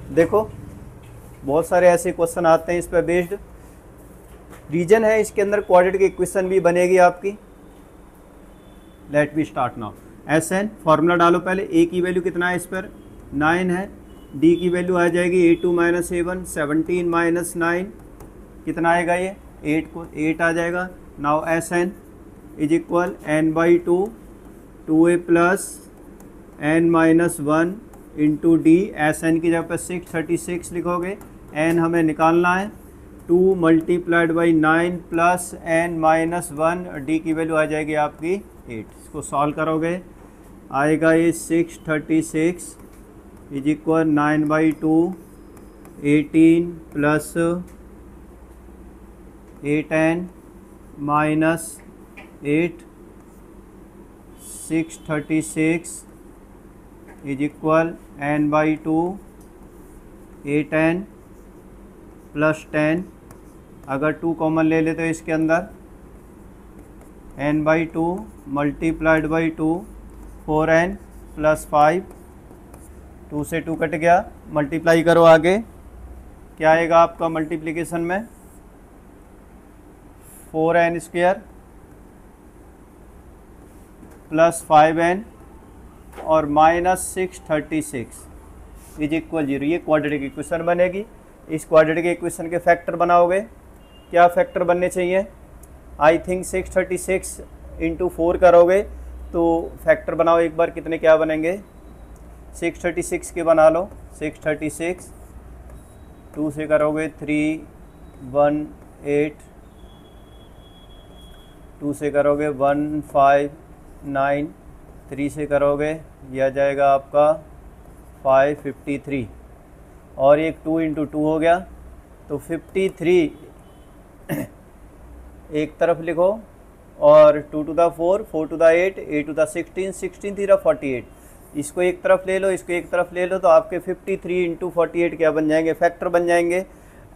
देखो बहुत सारे ऐसे क्वेश्चन आते हैं इस पर बेस्ड। रीजन है इसके अंदर, क्वाड्रेटिक इक्वेशन भी बनेगी आपकी। Let we start now. S N formula डालो पहले। ए की वैल्यू कितना है इस पर 9 है। डी की वैल्यू आ जाएगी A2 माइनस A1, 17 माइनस 9 कितना आएगा ये 8 को 8 आ जाएगा। Now S N is equal n/2 2a plus n minus 1 into D. S N की जगह पर 636 लिखोगे। n हमें निकालना है 2 multiplied by 9 plus n minus 1, D की वैल्यू आ जाएगी आपकी 8। इसको सॉल्व करोगे आएगा ये 636 is equal 9/2 18 plus 8n minus 8 636 is equal n/2 8n plus 10। अगर 2 कॉमन ले लेते हो इसके अंदर n/2 multiplied by 2 4n plus 5, 2 से 2 कट गया। मल्टीप्लाई करो आगे, क्या आएगा आपका मल्टीप्लिकेशन में 4n स्क्वायर प्लस 5n और माइनस 636 इज इक्वल 0। ये क्वाड्रेटिक इक्वेशन बनेगी। इस क्वाड्रेटिक इक्वेशन के फैक्टर बनाओगे, क्या फैक्टर बनने चाहिए? आई थिंक 636 इंटू 4 करोगे तो फैक्टर बनाओ एक बार, कितने क्या बनेंगे 636 के बना लो। 636 2 से करोगे 318, 2 से करोगे 159, 3 से करोगे यह आ जाएगा आपका 553 और एक 2 इंटू 2 हो गया तो 53 एक तरफ लिखो और 2 to the 4, 4 to the 8, 8 to the 16, 16 3 48। इसको एक तरफ ले लो, इसको एक तरफ ले लो तो आपके 53 इंटू 48 क्या बन जाएंगे? फैक्टर बन जाएंगे।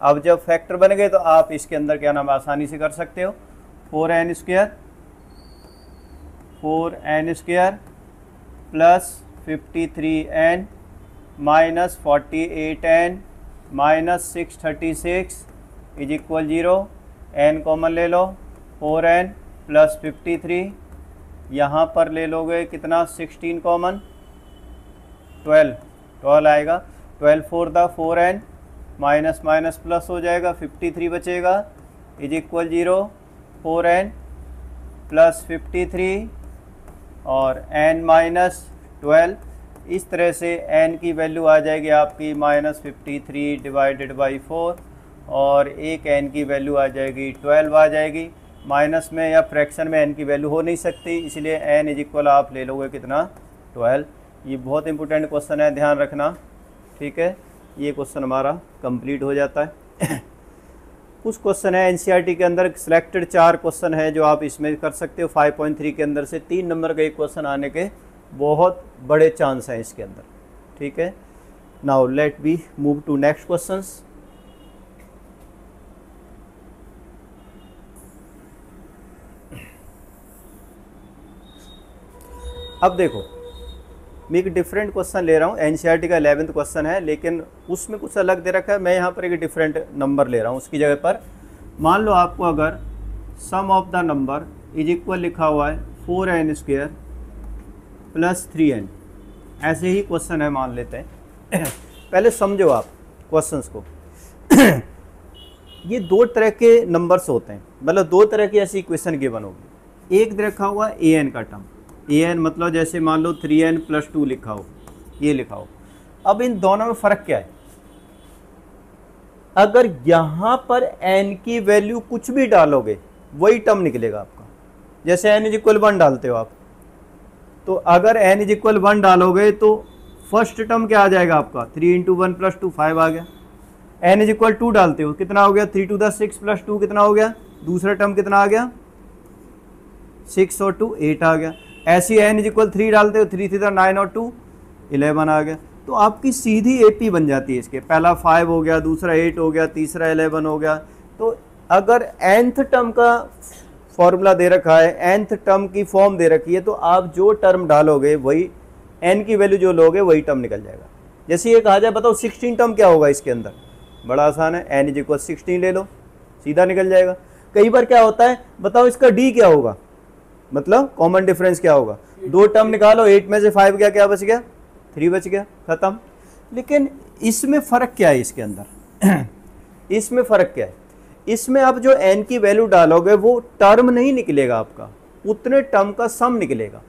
अब जब फैक्टर बन गए तो आप इसके अंदर क्या नाम आसानी से कर सकते हो 4n square plus 53n minus 48n minus 636 is equal 0। n common ले लो 4n प्लस 53, यहाँ पर ले लोगे कितना 16 कॉमन 12 आएगा। 12 4 the 4n minus minus plus हो जाएगा 53 बचेगा इज इक्वल 0। 4n प्लस 53 और n माइनस 12। इस तरह से n की वैल्यू आ जाएगी आपकी माइनस 53 डिवाइडेड बाई 4 और एक n की वैल्यू आ जाएगी 12 आ जाएगी। माइनस में या फ्रैक्शन में n की वैल्यू हो नहीं सकती, इसलिए n इज इक्वल आप ले लोगे कितना 12। ये बहुत इंपॉर्टेंट क्वेश्चन है, ध्यान रखना, ठीक है। ये क्वेश्चन हमारा कंप्लीट हो जाता है। कुछ क्वेश्चन है एनसीईआरटी के अंदर, सिलेक्टेड 4 क्वेश्चन है जो आप इसमें कर सकते हो। 5.3 के अंदर से 3 नंबर का एक क्वेश्चन आने के बहुत बड़े चांस हैं इसके अंदर, ठीक है। Now let be move to next questions. अब देखो मैं एक डिफरेंट क्वेश्चन ले रहा हूँ। एनसीईआरटी का 11th क्वेश्चन है लेकिन उसमें कुछ अलग दे रखा है। मैं यहाँ पर एक डिफरेंट नंबर ले रहा हूँ। उसकी जगह पर मान लो आपको अगर sum of the number is equal लिखा हुआ है 4n स्क्वायर प्लस 3n, ऐसे ही क्वेश्चन है मान लेते हैं। पहले समझो आप क्वेश्चंस को। ये 2 तरह के नंबर्स होते हैं, मतलब 2 तरह की ऐसी इक्वेशन गिवन होगी। एक रखा हुआ an का टर्म, an मतलब जैसे मान लो 3n प्लस 2 लिखा हो, ये लिखा हो। अब इन दोनों में फ़र्क क्या है? अगर यहाँ पर n की वैल्यू कुछ भी डालोगे वही टर्म निकलेगा आपका। जैसे n इज इक्वल 1 डालते हो आप, तो अगर n इज इक्वल 1 डालोगे तो फर्स्ट टर्म क्या आ जाएगा आपका 3 इंटू 1 प्लस 2 5 आ गया। n इज इक्वल 2 डालते हो कितना हो गया 3 टू द 6 प्लस 2 कितना हो गया, दूसरा टर्म कितना आ गया 6 और 2 8 आ गया। ऐसी n इज इक्वल 3 डालते हो 3 3 9 और 2 11 आ गया। तो आपकी सीधी AP बन जाती है इसके। पहला 5 हो गया, दूसरा 8 हो गया, तीसरा 11 हो गया। तो अगर nth टर्म का फॉर्मूला दे रखा है, nth टर्म की फॉर्म दे रखी है, तो आप जो टर्म डालोगे वही n की वैल्यू जो लोगे वही टर्म निकल जाएगा। जैसे ये कहा जाए बताओ 16 टर्म क्या होगा इसके अंदर, बड़ा आसान है, n इज इक्वल 16 ले लो, सीधा निकल जाएगा। कई बार क्या होता है बताओ इसका d क्या होगा, मतलब कॉमन डिफरेंस क्या होगा, 2 टर्म निकालो, 8 में से 5 गया, क्या बच गया, 3 बच गया, खत्म। लेकिन इसमें फ़र्क क्या है इसके अंदर इसमें फ़र्क क्या है, इसमें आप जो n की वैल्यू डालोगे वो टर्म नहीं निकलेगा आपका, उतने टर्म का सम निकलेगा।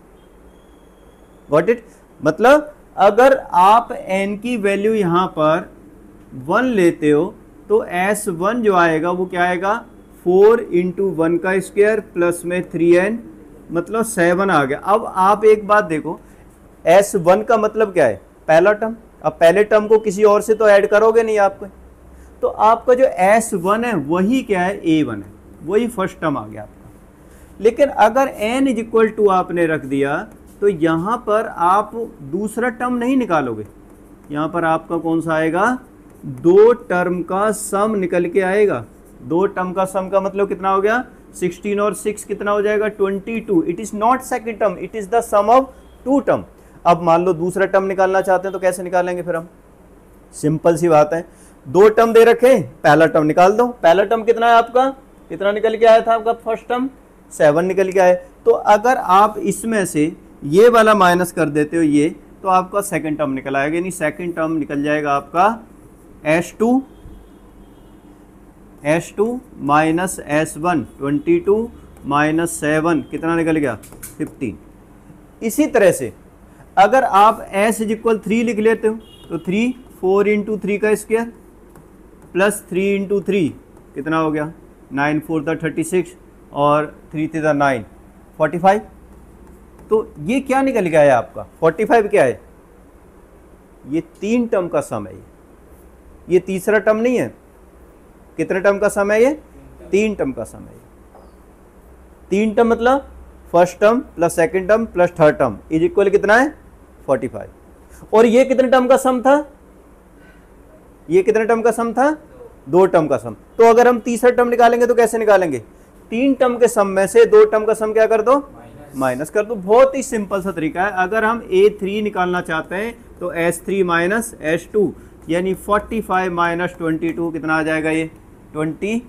Got it? मतलब अगर आप n की वैल्यू यहाँ पर 1 लेते हो तो S1 जो आएगा वो क्या आएगा, 4 इंटू 1 का स्क्वायर प्लस में 3n, मतलब 7 आ गया। अब आप एक बात देखो, S1 का मतलब क्या है, पहला टर्म। अब पहले टर्म को किसी और से तो ऐड करोगे नहीं आपको, तो आपका जो S1 है वही क्या है, A1 है, वही फर्स्ट टर्म आ गया आपका। लेकिन अगर n इज इक्वल टू आपने रख दिया तो यहाँ पर आप दूसरा टर्म नहीं निकालोगे, यहाँ पर आपका कौन सा आएगा, 2 टर्म का सम निकल के आएगा। 2 टर्म का सम का मतलब कितना हो गया, 16 और 6 कितना हो जाएगा, 22। It is not second term, it is the sum of 2 term. अब मान लो दूसरा टर्म निकालना चाहते हैं तो कैसे निकालेंगे फिर हम, सिंपल सी बात है, 2 टर्म दे रखे, पहला टर्म निकाल दो। पहला टर्म कितना है आपका, कितना निकल के आया था आपका फर्स्ट टर्म, 7 निकल के आए। तो अगर आप इसमें से ये वाला माइनस कर देते हो ये, तो आपका सेकंड टर्म निकल आएगा, यानी सेकंड टर्म निकल जाएगा आपका S2 माइनस S1, 22 माइनस 7 कितना निकल गया, 15। इसी तरह से अगर आप S इज इक्वल 3 लिख लेते हो तो 3, 4 इंटू 3 का स्क्वायर प्लस 3 इंटू 3 कितना हो गया, 9 4 द 36 और 3 3 द 9, 45। तो ये क्या निकल गया है आपका, 45 क्या है, ये 3 टर्म का सम है, ये तीसरा टर्म नहीं है। कितने टर्म का सम है ये, 3 टर्म का सम है। 3 टर्म मतलब first term plus second term plus third term is equal कितना है, 45। और ये कितने टर्म का सम था, ये कितने टर्म का सम था, 2 टर्म का सम। तो अगर हम तीसरा टर्म निकालेंगे तो कैसे निकालेंगे, 3 टर्म के सम में से 2 टर्म का सम क्या कर दो, माइनस कर दो। बहुत ही सिंपल सा तरीका है। अगर हम A3 निकालना चाहते हैं तो S3 माइनस S2, यानी 45 माइनस 22 कितना आ जाएगा, ये 23।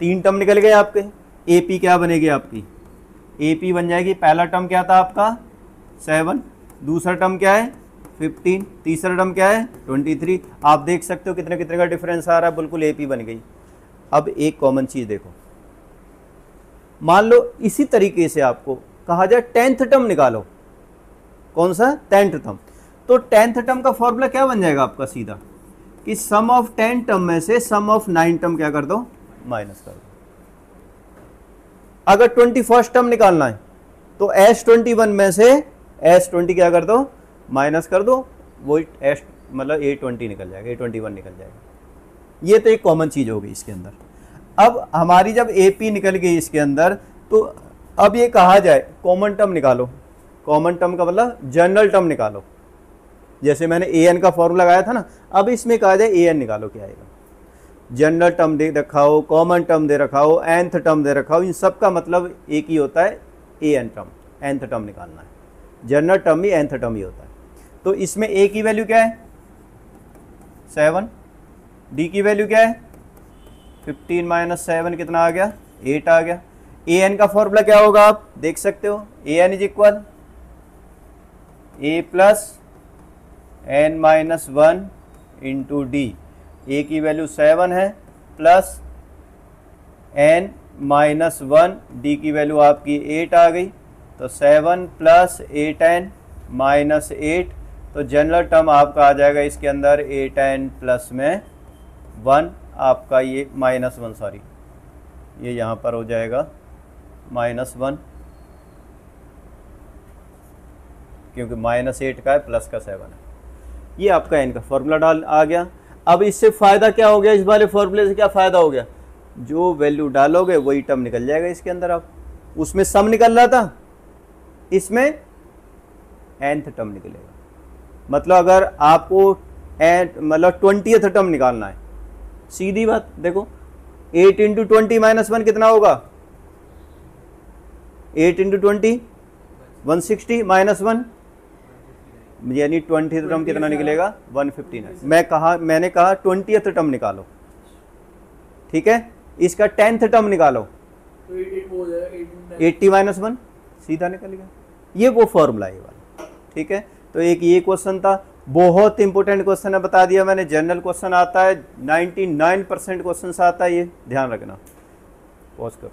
3 टर्म निकल गए आपके, AP क्या बनेगी आपकी, AP बन जाएगी, पहला टर्म क्या था आपका 7, दूसरा टर्म क्या है 15, तीसरा टर्म क्या है 23। आप देख सकते हो कितने कितने का डिफरेंस आ रहा है, बिल्कुल AP बन गई। अब एक कॉमन चीज़ देखो, मान लो इसी तरीके से आपको कहा जाए 10th टर्म निकालो, कौन सा 10th टर्म, तो 10th टर्म का फॉर्मूला क्या बन जाएगा आपका सीधा, कि सम ऑफ 10 टर्म में से सम ऑफ 9 टर्म क्या कर दो, माइनस कर दो। अगर 21st टर्म निकालना है तो S21 में से S20 क्या कर दो, माइनस कर दो, वो S मतलब A20 निकल जाएगा, A21 निकल जाएगा। ये तो एक कॉमन चीज़ हो गई इसके अंदर। अब हमारी जब AP निकल गई इसके अंदर, तो अब ये कहा जाए कॉमन टर्म निकालो। कॉमन टर्म का मतलब जनरल टर्म निकालो, जैसे मैंने AN का फॉर्मूला लगाया था ना, अब इसमें कहा जाए AN निकालो, क्या आएगा, जनरल टर्म दे रखा हो, कॉमन टर्म दे रखा हो, nth टर्म दे रखा हो, इन सब का मतलब एक ही होता है, AN टर्म, nth टर्म निकालना है। जनरल टर्म भी nth टर्म ही होता है। तो इसमें A की वैल्यू क्या है 7, D की वैल्यू क्या है 15 माइनस 7 कितना आ गया, 8 आ गया। AN का फॉर्मूला क्या होगा आप देख सकते हो, AN is equal A plus n minus 1 into D. A की वैल्यू 7 है, प्लस n माइनस 1, D की वैल्यू आपकी 8 आ गई, तो 7 प्लस 8n माइनस 8, तो जनरल टर्म आपका आ जाएगा इसके अंदर 8n प्लस में 1 आपका, ये माइनस 1 सॉरी, ये यहाँ पर हो जाएगा माइनस 1, क्योंकि माइनस 8 का है प्लस का 7 है। ये आपका n का फॉर्मूला डाल आ गया। अब इससे फ़ायदा क्या हो गया, इस वाले फॉर्मूले से क्या फ़ायदा हो गया, जो वैल्यू डालोगे वही टर्म निकल जाएगा इसके अंदर। आप उसमें सम निकल रहा था, इसमें nth टर्म निकलेगा। मतलब अगर आपको मतलब 20th टर्म निकालना है, सीधी बात देखो, 8 इंटू 20 माइनस 1 कितना होगा, 8 इंटू 20 160 माइनस 1 यानी 20th टर्म कितना निकलेगा 159। मैंने कहा 20th टर्म निकालो, ठीक है। इसका 10th टर्म निकालो, 80 माइनस 1 सीधा निकल गया। ये वो फॉर्मूला है वाला, ठीक है। तो एक ये क्वेश्चन था, बहुत इंपॉर्टेंट क्वेश्चन है, बता दिया मैंने। जनरल क्वेश्चन आता है, 99% क्वेश्चन आता है, ये ध्यान रखना। पॉज करो।